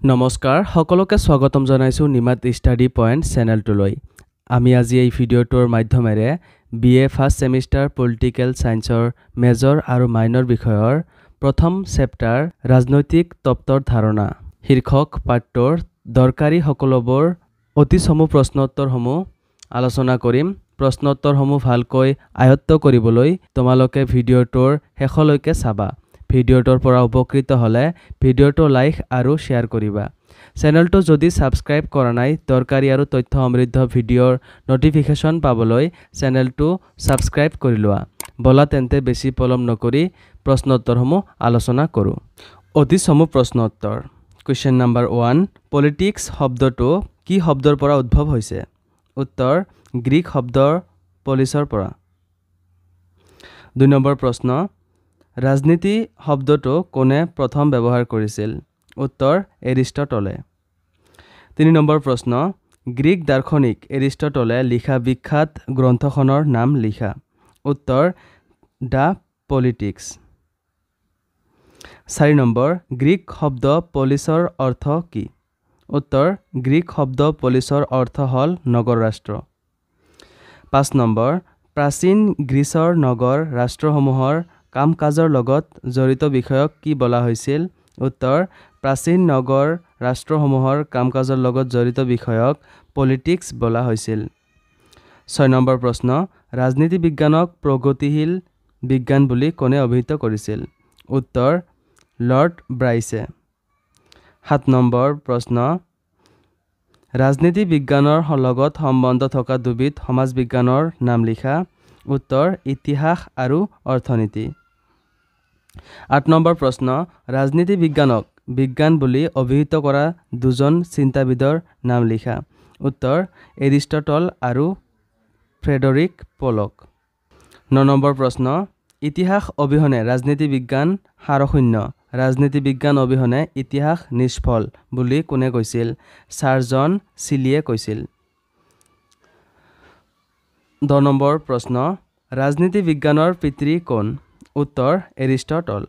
নমস্কাৰ সকলোকে স্বাগতম জনাইছো নিমাত ষ্টাডি পইণ্ট চেনেলটোলৈ। আমি আজি এই ভিডিঅ'টোৰ মাধ্যমেৰে BA ফাৰ্ষ্ট সেমিষ্টাৰ পলিটিকেল সায়েন্সৰ মেজৰ আৰু মাইনৰ বিষয়ৰ প্ৰথম চেপ্টাৰ ৰাজনৈতিক তত্ত্বৰ ধাৰণা শীৰ্ষক পাঠটোৰ দৰকাৰী সকলোবোৰ অতি চমু প্ৰশ্নোত্তৰসমূহ আলোচনা কৰিম। প্ৰশ্নোত্তৰসমূহ ভালকৈ আয়ত্ত কৰিবলৈ তোমালোকে ভিডিঅ'টোৰ শেষলৈকে চাবা। ভিডিঅ'টোৰ পৰা উপকৃত হলে ভিডিঅ'টো লাইক আৰু শেয়াৰ কৰিবা। চেনেলটো যদি সাবস্ক্ৰাইব কৰা নাই দৰকাৰী আৰু তথ্য সমৃদ্ধ ভিডিঅ'ৰ নটিফিকেশ্যন পাবলৈ চেনেলটো সাবস্ক্ৰাইব কৰি লোৱা। বলা তেন্তে বেছি পলম নকৰি প্ৰশ্নোত্তৰসমূহ আলোচনা কৰোঁ। অতি চমু প্ৰশ্নোত্তৰ। কুৱেশ্যন নম্বৰ 1, পলিটিক্স শব্দটো কি শব্দৰ পৰা উদ্ভৱ হৈছে? উত্তৰ গ্ৰীক শব্দ পলিছৰ পৰা। 2 নম্বৰ প্ৰশ্ন, ৰাজনীতি শব্দটো কোনে প্ৰথম ব্যৱহাৰ কৰিছিল? উত্তৰ এৰিষ্টটলে। 3 নম্বৰ প্ৰশ্ন, গ্ৰীক দাৰ্শনিক এৰিষ্টটলে লিখা বিখ্যাত গ্ৰন্থখনৰ নাম লিখা। উত্তৰ দ্য পলিটিক্স। 4 নম্বৰ, গ্ৰীক শব্দ পলিছৰ অৰ্থ কি? উত্তৰ গ্ৰীক শব্দ পলিছৰ অৰ্থ হ'ল নগৰ ৰাষ্ট্ৰ। 5 নম্বৰ, প্ৰাচীন গ্ৰীচৰ নগৰ ৰাষ্ট্ৰসমূহৰ কাম কাজৰ লগত জড়িত বিষয়ক কি বলা হৈছিল? উত্তৰ প্ৰাচীন নগৰ ৰাষ্ট্ৰসমূহৰ কাম কাজৰ লগত জড়িত বিষয়ক পলিটিক্স বলা হৈছিল। 6 নম্বৰ প্ৰশ্ন, ৰাজনীতি বিজ্ঞানক প্ৰগতিশীল বিজ্ঞান বুলি কোনে অভিহিত কৰিছিল? উত্তৰ লৰ্ড ব্ৰাইছে। 7 নম্বৰ প্ৰশ্ন, ৰাজনীতি বিজ্ঞানৰ লগত সম্বন্ধ থকা দুবিধ সমাজ বিজ্ঞানৰ নাম লিখা। উত্তৰ ইতিহাস আৰু অৰ্থনীতি। 8 নম্বৰ প্ৰশ্ন, ৰাজনীতি বিজ্ঞানক বিজ্ঞান বুলি অভিহিত কৰা দুজন চিন্তাবিদৰ নাম লিখা। উত্তৰ এৰিষ্টটল আৰু ফ্ৰেডৰিক পলক। 9 নম্বৰ প্ৰশ্ন, ইতিহাস অবিহনে ৰাজনীতি বিজ্ঞান সাৰশূন্য। ৰাজনীতি বিজ্ঞান অবিহনে ইতিহাস নিষ্ফল বুলি কোনে কৈছিল? ছাৰ জন চিলিয়ে কৈছিল। 10 নম্বৰ প্ৰশ্ন, ৰাজনীতি বিজ্ঞানৰ পিতৃ কোন? উত্তৰ এৰিষ্টটল।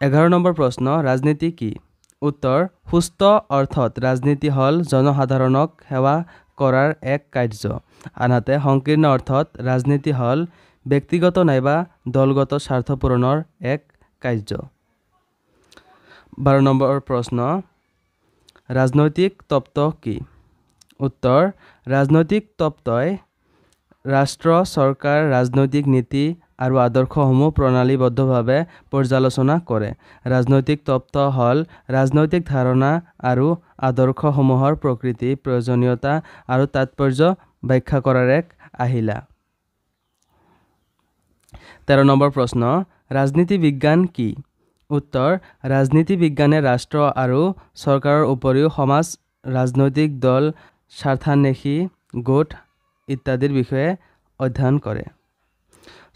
11 নম্বৰ প্ৰশ্ন, ৰাজনীতি কি? উত্তৰ সুস্থ অৰ্থত ৰাজনীতি হ'ল জনসাধাৰণক সেৱা কৰাৰ এক কাৰ্য, আনহাতে সংকীৰ্ণ অৰ্থত ৰাজনীতি হ'ল ব্যক্তিগত নাইবা দলগত স্বাৰ্থ পূৰণৰ এক কাৰ্য। 12 নম্বৰ প্ৰশ্ন, ৰাজনৈতিক তত্ত্ব কি? উত্তৰ ৰাজনৈতিক তত্ত্বই ৰাষ্ট্ৰ চৰকাৰ ৰাজনৈতিক নীতি আৰু আদৰ্শসমূহ প্ৰণালীবদ্ধভাৱে পৰ্যালোচনা কৰে। ৰাজনৈতিক তত্ত্ব হ'ল ৰাজনৈতিক ধাৰণা আৰু আদৰ্শসমূহৰ প্ৰকৃতি, প্ৰয়োজনীয়তা আৰু তাৎপৰ্য ব্যাখ্যা কৰাৰ এক আহিলা। 13 নম্বৰ প্ৰশ্ন, ৰাজনীতি বিজ্ঞান কি? উত্তৰ ৰাজনীতি বিজ্ঞানে ৰাষ্ট্ৰ আৰু চৰকাৰৰ উপৰিও সমাজ, ৰাজনৈতিক দল, স্বাৰ্থান্বেষী গোট ইত্যাদিৰ বিষয়ে অধ্যয়ন কৰে।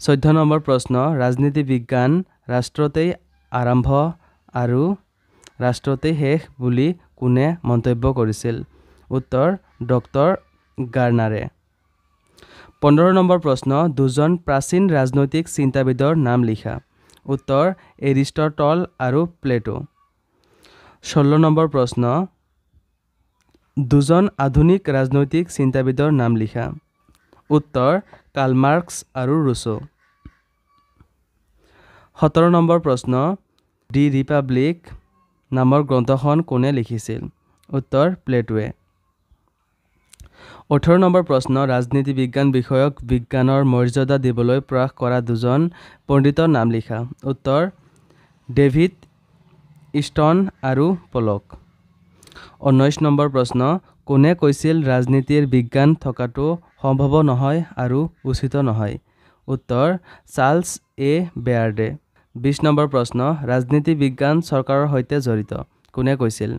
14 নম্বৰ প্ৰশ্ন, ৰাজনীতি বিজ্ঞান ৰাষ্ট্ৰতেই আৰম্ভ আৰু ৰাষ্ট্ৰতেই শেষ বুলি কোনে মন্তব্য কৰিছিল? উত্তৰ ডক্টৰ গাৰ্নাৰে। 15 নম্বৰ প্ৰশ্ন, দুজন প্ৰাচীন ৰাজনৈতিক চিন্তাবিদৰ নাম লিখা। উত্তৰ এৰিষ্টটল আৰু প্লেটো। 16 নম্বৰ প্ৰশ্ন, দুজন আধুনিক ৰাজনৈতিক চিন্তাবিদৰ নাম লিখা। উত্তৰ কাৰ্ল মাৰ্ক্স আৰু ৰুছো। 17 নম্বৰ প্ৰশ্ন, দি ৰিপাব্লিক নামৰ গ্ৰন্থখন কোনে লিখিছিল? উত্তৰ প্লেটোৱে। 18 নম্বৰ প্ৰশ্ন, ৰাজনীতি বিজ্ঞান বিষয়ক বিজ্ঞানৰ মৰ্যাদা দিবলৈ প্ৰয়াস কৰা দুজন পণ্ডিতৰ নাম লিখা। উত্তৰ ডেভিড ইষ্টন আৰু পলক। 19 নম্বৰ প্ৰশ্ন, কোনে কৈছিল ৰাজনীতিৰ বিজ্ঞান থকাটো সম্ভৱ নহয় আৰু উচিত নহয়? উত্তৰ চাৰ্লছ এ বেয়াৰ্ডে। 20 নম্বৰ প্ৰশ্ন, ৰাজনীতি বিজ্ঞান চৰকাৰৰ সৈতে জড়িত, কোনে কৈছিল?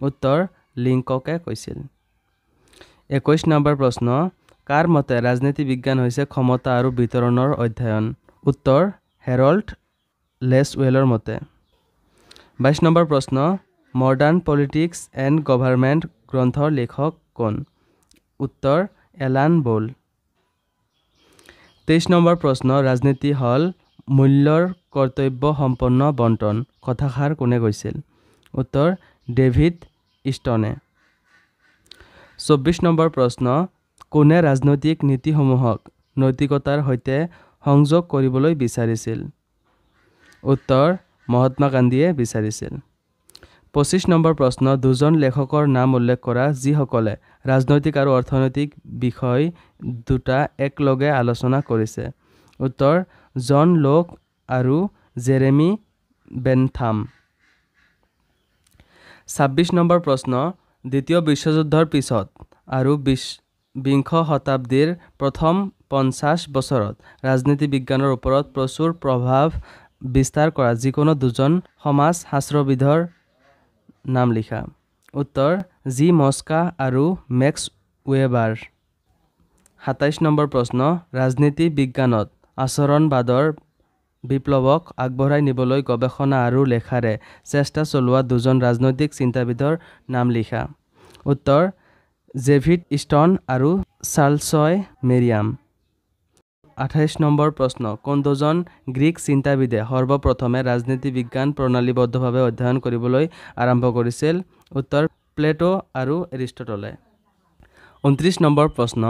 উত্তৰ লিংককে কৈছিল। 21 নম্বৰ প্ৰশ্ন, কাৰ মতে ৰাজনীতি বিজ্ঞান হৈছে ক্ষমতা আৰু বিতৰণৰ অধ্যয়ন? উত্তৰ হেৰল্ড লেছৱেলৰ মতে। 22 নম্বৰ প্ৰশ্ন, মডাৰ্ণ পলিটিক্স এণ্ড গভাৰ্ণমেণ্ট গ্ৰন্থৰ লেখক কোন? উত্তৰ এলান বল। 23 নম্বৰ প্ৰশ্ন, ৰাজনীতি হ'ল মূল্যৰ কৰ্তব্য সম্পন্ন বণ্টন, কথাষাৰ কোনে কৈছিল? উত্তৰ ডেভিড ইষ্টনে। 24 নম্বৰ প্ৰশ্ন কোনে ৰাজনৈতিক নীতিসমূহক নৈতিকতাৰ সৈতে সংযোগ কৰিবলৈ বিচাৰিছিল? উত্তৰ মহাত্মা গান্ধীয়ে বিচাৰিছিল। 25 নম্বৰ প্ৰশ্ন দুজন লেখকৰ নাম উল্লেখ কৰা যিসকলে ৰাজনৈতিক আৰু অৰ্থনৈতিক বিষয় দুটা একলগে আলোচনা কৰিছে। উত্তৰ জন লক আৰু জেৰেমি বেনথাম। 26 নম্বৰ প্ৰশ্ন দ্বিতীয় বিশ্বযুদ্ধৰ পিছত আৰু বিংশ শতাব্দীৰ প্ৰথম 50 বছৰত ৰাজনীতি বিজ্ঞানৰ ওপৰত প্ৰচুৰ প্ৰভাৱ বিস্তাৰ কৰা যিকোনো দুজন সমাজ শাস্ত্ৰবিদৰ নাম লিখা। উত্তৰ জি মস্কা আৰু মেক্স ৱেবাৰ। 27 নম্বৰ প্ৰশ্ন ৰাজনীতি বিজ্ঞানত আচৰণবাদৰ বিপ্লৱক আগবঢ়াই নিবলৈ গৱেষণা আৰু লেখাৰে চেষ্টা চলোৱা দুজন ৰাজনৈতিক চিন্তাবিদৰ নাম লিখা। উত্তৰ ডেভিড ইষ্টন আৰু চাৰ্লছ মেৰিয়াম। 28 নম্বৰ প্ৰশ্ন কোন দুজন গ্ৰীক চিন্তাবিদে সৰ্বপ্ৰথমে ৰাজনীতি বিজ্ঞান প্ৰণালীবদ্ধভাৱে অধ্যয়ন কৰিবলৈ আৰম্ভ কৰিছিল? উত্তৰ প্লেটো আৰু এৰিষ্টটলে। 29 নম্বৰ প্ৰশ্ন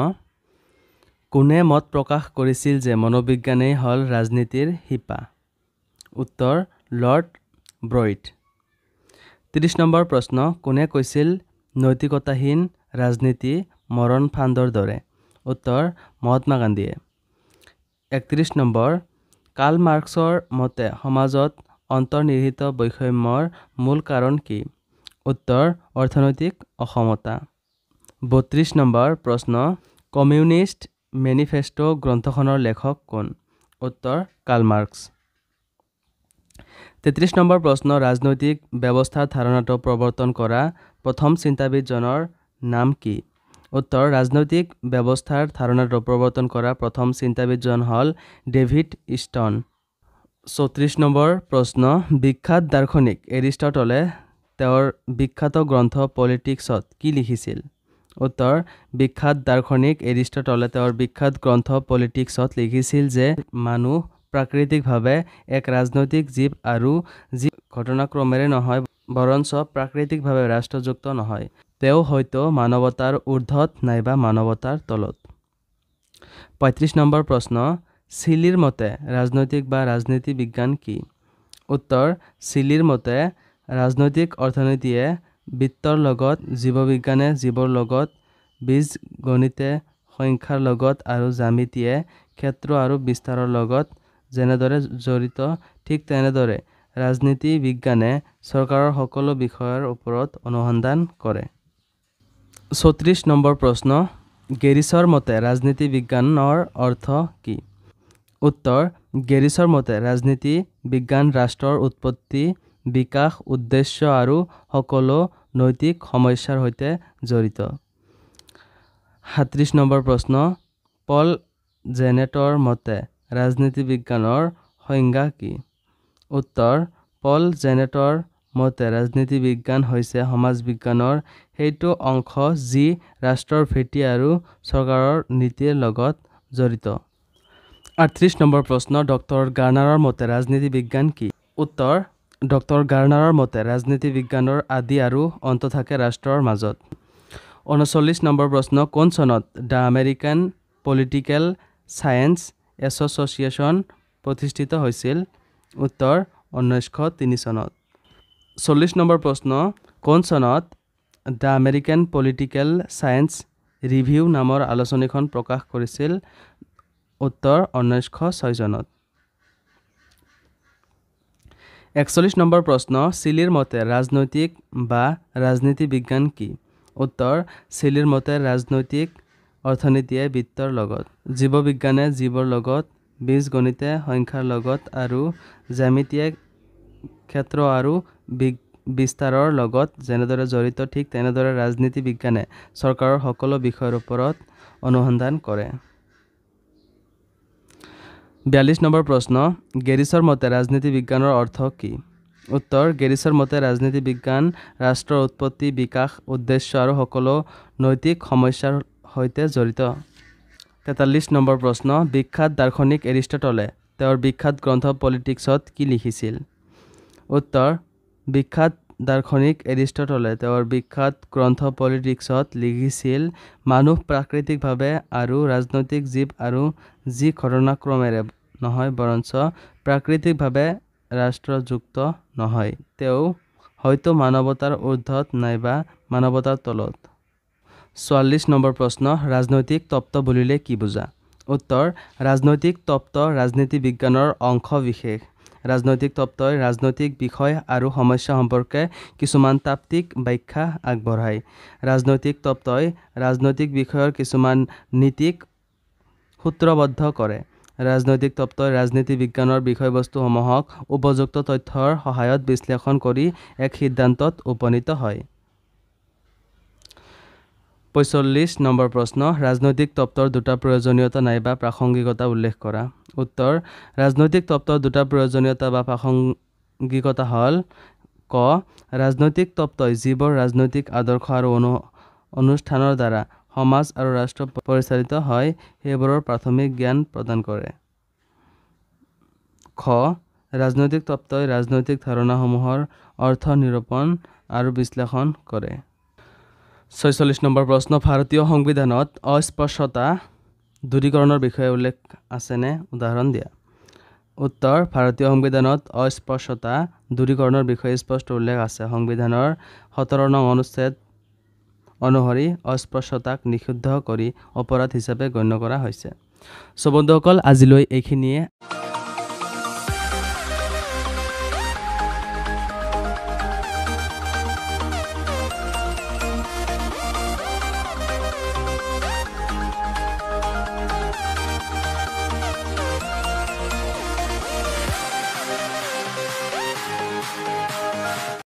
কোনে মত প্ৰকাশ কৰিছিল যে মনোবিজ্ঞানেই হ'ল ৰাজনীতিৰ শিপা? উত্তৰ লৰ্ড ব্ৰইট। 30 নম্বৰ প্ৰশ্ন কোনে কৈছিল নৈতিকতাহীন ৰাজনীতি মৰণ ফান্দৰ দৰে? উত্তৰ মহাত্মা গান্ধীয়ে। 31 নম্বৰ কাৰ্ল মাৰ্ক্সৰ মতে সমাজত অন্তৰ্নিহিত বৈষম্যৰ মূল কাৰণ কি? উত্তৰ অৰ্থনৈতিক অসমতা। 32 নম্বৰ প্ৰশ্ন কমিউনিষ্ট মেনিফেষ্টো গ্ৰন্থখনৰ লেখক কোন? উত্তৰ কাৰ্ল মাৰ্ক্স। 33 নম্বৰ প্ৰশ্ন ৰাজনৈতিক ব্যৱস্থাৰ ধাৰণাটো প্ৰৱৰ্তন কৰা প্ৰথম চিন্তাবিদজনৰ নাম কি? উত্তৰ ৰাজনৈতিক ব্যৱস্থাৰ ধাৰণাটো প্ৰৱৰ্তন কৰা প্ৰথম চিন্তাবিদজন হ'ল ডেভিড ইষ্টন। 34 নম্বৰ প্ৰশ্ন বিখ্যাত দাৰ্শনিক এৰিষ্টটলে তেওঁৰ বিখ্যাত গ্ৰন্থ পলিটিক্সত কি লিখিছিল? উত্তৰ বিখ্যাত দাৰ্শনিক এৰিষ্টটলে তেওঁৰ বিখ্যাত গ্ৰন্থ পলিটিক্সত লিখিছিল যে মানুহ প্ৰাকৃতিকভাৱে এক ৰাজনৈতিক জীৱ আৰু যি ঘটনাক্ৰমেৰে নহয় বৰঞ্চ প্ৰাকৃতিকভাৱে ৰাষ্ট্ৰযুক্ত নহয়। তেওঁ হয়তো মানৱতাৰ ঊৰ্ধত নাইবা মানৱতাৰ তলত। 35 নম্বৰ প্ৰশ্ন চিলিৰ মতে ৰাজনৈতিক বা ৰাজনীতি বিজ্ঞান কি? উত্তৰ চিলিৰ মতে ৰাজনৈতিক অৰ্থনীতিয়ে বিত্তৰ লগত জীৱবিজ্ঞানে জীৱৰ লগত বীজগণিতে সংখ্যাৰ লগত আৰু জ্যামিতিয়ে ক্ষেত্ৰ আৰু বিস্তাৰৰ লগত যেনেদৰে জড়িত ঠিক তেনেদৰে ৰাজনীতি বিজ্ঞানে চৰকাৰৰ সকলো বিষয়ৰ ওপৰত অনুসন্ধান কৰে। 34 নম্বৰ প্ৰশ্ন গেৰিছৰ মতে ৰাজনীতি বিজ্ঞানৰ অৰ্থ কি? উত্তৰ গেৰিছৰ মতে ৰাজনীতি বিজ্ঞান ৰাষ্ট্ৰৰ উৎপত্তি বিকাশ উদ্দেশ্য আৰু সকলো নৈতিক সমস্যাৰ সৈতে জড়িত। 37 নম্বৰ প্ৰশ্ন পল জেনেটৰ মতে ৰাজনীতি বিজ্ঞানৰ সংজ্ঞা কি? উত্তৰ পল জেনেটৰ মতে ৰাজনীতি বিজ্ঞান হৈছে সমাজ বিজ্ঞানৰ সেইটো অংশ যি ৰাষ্ট্ৰৰ ভেটি আৰু চৰকাৰৰ নীতিৰ লগত জড়িত। 38 নম্বৰ প্ৰশ্ন ডক্টৰ গাৰ্নাৰৰ মতে ৰাজনীতি বিজ্ঞান কি? উত্তৰ ডক্টৰ গাৰ্নাৰৰ মতে ৰাজনীতি বিজ্ঞানৰ আদি আৰু অন্ত থাকে ৰাষ্ট্ৰৰ মাজত। 39 নম্বৰ প্ৰশ্ন কোন চনত the American political science association প্ৰতিষ্ঠিত হৈছিল? উত্তৰ 1903 চনত। 40 নম্বৰ প্ৰশ্ন কোন চনত the American political science review নামৰ আলোচনীখন প্ৰকাশ কৰিছিল? উত্তৰ 1906 চনত। 41 নম্বৰ প্ৰশ্ন চিলিৰ মতে ৰাজনৈতিক বা ৰাজনীতি বিজ্ঞান কি? উত্তৰ চিলিৰ মতে ৰাজনৈতিক অৰ্থনীতিয়ে বিত্তৰ লগত জীৱবিজ্ঞানে জীৱৰ লগত বীজগণিতে সংখ্যাৰ লগত আৰু জ্যামিতিয়ে ক্ষেত্ৰ আৰু বিস্তাৰৰ লগত যেনেদৰে জড়িত ঠিক তেনেদৰে ৰাজনীতি বিজ্ঞানে চৰকাৰৰ সকলো বিষয়ৰ ওপৰত অনুসন্ধান কৰে। 42 নম্বৰ প্ৰশ্ন গেৰিছৰ মতে ৰাজনীতি বিজ্ঞানৰ অৰ্থ কি? উত্তৰ গেৰিছৰ মতে ৰাজনীতি বিজ্ঞান ৰাষ্ট্ৰৰ উৎপত্তি বিকাশ উদ্দেশ্য আৰু সকলো নৈতিক সমস্যাৰ সৈতে জড়িত। 43 নম্বৰ প্ৰশ্ন বিখ্যাত দাৰ্শনিক এৰিষ্টটলে তেওঁৰ বিখ্যাত গ্ৰন্থ পলিটিক্সত কি লিখিছিল? উত্তৰ বিখ্যাত দাৰ্শনিক এৰিষ্টটলে তেওঁৰ বিখ্যাত গ্ৰন্থ পলিটিক্সত লিখিছিল, মানুহ প্ৰাকৃতিকভাৱে আৰু ৰাজনৈতিক জীৱ আৰু যি ঘটনাক্ৰমেৰে নহয় বৰঞ্চ প্ৰাকৃতিকভাৱে ৰাষ্ট্ৰযুক্ত নহয়, তেওঁ হয়তো মানৱতাৰ ঊৰ্ধত নাইবা মানৱতাৰ তলত। ৪৪ নম্বৰ প্ৰশ্ন, ৰাজনৈতিক তত্ত্ব বুলিলে কি বুজা? উত্তৰ, ৰাজনৈতিক তত্ত্ব ৰাজনীতি বিজ্ঞানৰ অংশ বিশেষ। ৰাজনৈতিক তত্ত্বই ৰাজনৈতিক বিষয় আৰু সমস্যা সম্পৰ্কে কিছুমান তাত্ত্বিক ব্যাখ্যা আগবঢ়ায়। ৰাজনৈতিক তত্ত্বই ৰাজনৈতিক বিষয়ৰ কিছুমান নীতিক সূত্ৰবদ্ধ কৰে। ৰাজনৈতিক তত্ত্বই ৰাজনীতি বিজ্ঞানৰ বিষয়বস্তুসমূহক উপযুক্ত তথ্যৰ সহায়ত বিশ্লেষণ কৰি এক সিদ্ধান্তত উপনীত হয়। ৪৫ নম্বৰ প্ৰশ্ন, ৰাজনৈতিক তত্ত্বৰ দুটা প্ৰয়োজনীয়তা নাইবা প্ৰাসংগিকতা উল্লেখ কৰা। উত্তৰ, ৰাজনৈতিক তত্ত্বৰ দুটা প্ৰয়োজনীয়তা বা প্ৰাসংগিকতা হ'ল: ক. ৰাজনৈতিক তত্ত্বই যিবোৰ ৰাজনৈতিক আদৰ্শ আৰু অনুষ্ঠানৰ দ্বাৰা সমাজ আৰু ৰাষ্ট্ৰ পৰিচালিত হয় সেইবোৰৰ প্ৰাথমিক জ্ঞান প্ৰদান কৰে। খ. ৰাজনৈতিক তত্ত্বই ৰাজনৈতিক ধাৰণাসমূহৰ অৰ্থ নিৰূপণ আৰু বিশ্লেষণ কৰে। ৪৬ নম্বৰ প্ৰশ্ন, ভাৰতীয় সংবিধানত অস্পৃশ্যতা দূৰীকৰণৰ বিষয়ে উল্লেখ আছেনে? উদাহৰণ দিয়া। উত্তৰ, ভাৰতীয় সংবিধানত অস্পৃশ্যতা দূৰীকৰণৰ বিষয়ে স্পষ্ট উল্লেখ আছে। সংবিধানৰ ১৭ নং অনুচ্ছেদ অনুসৰি অস্পৃশ্যতাক নিষিদ্ধ কৰি অপৰাধ হিচাপে গণ্য কৰা হৈছে। বন্ধুসকল, আজিলৈ এইখিনিয়ে।